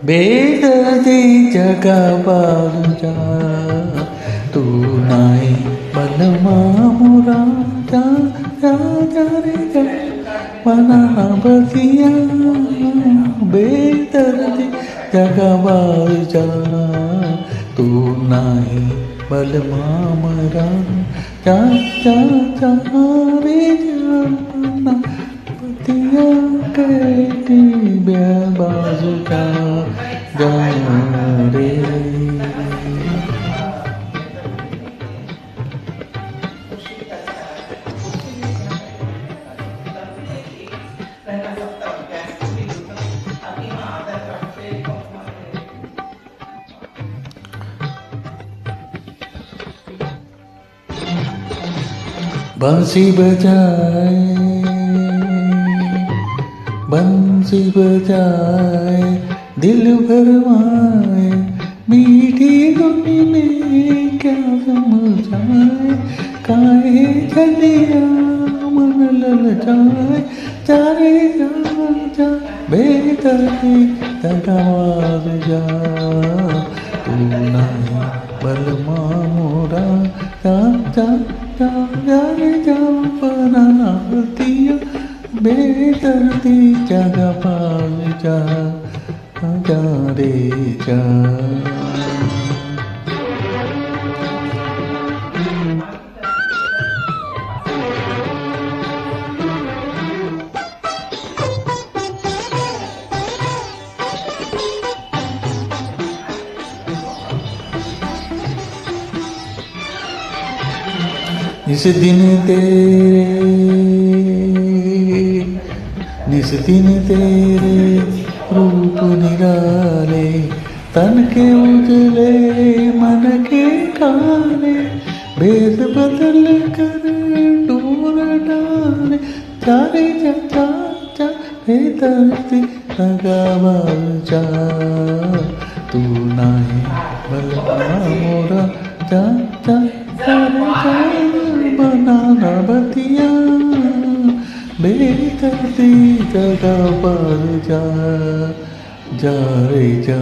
बेदर्दी जगबाजा तू नाही बलमा मुरा जा जा जा रे जा मना बतिया बेदर्दी जगबाजा तू नाही बलमा मुरा जा जा जा रे जा मना बतिया केटी बे बाजू का जा रे बंसी बजाए दिल भरवाए मीठी धुनी में क्या समझाए काहे चलिया मन ललचाए चारे जा बेदर्दी तगावाज जा तू नहीं बलमा मोरा जा जा जा जा जा बनाना दिया बेदर्दी जगह पाल जा जा रे जा इस दिन तेरे रूप निराले तन के उजले मन के काले भेद बदल कर दूर डाले चारे जा जा बेदर्दी लगावाल जा तू नहीं बलवा मोरा जा जा जा बनाना बतिया बेदर्दी जगह पर जा जा रे जा।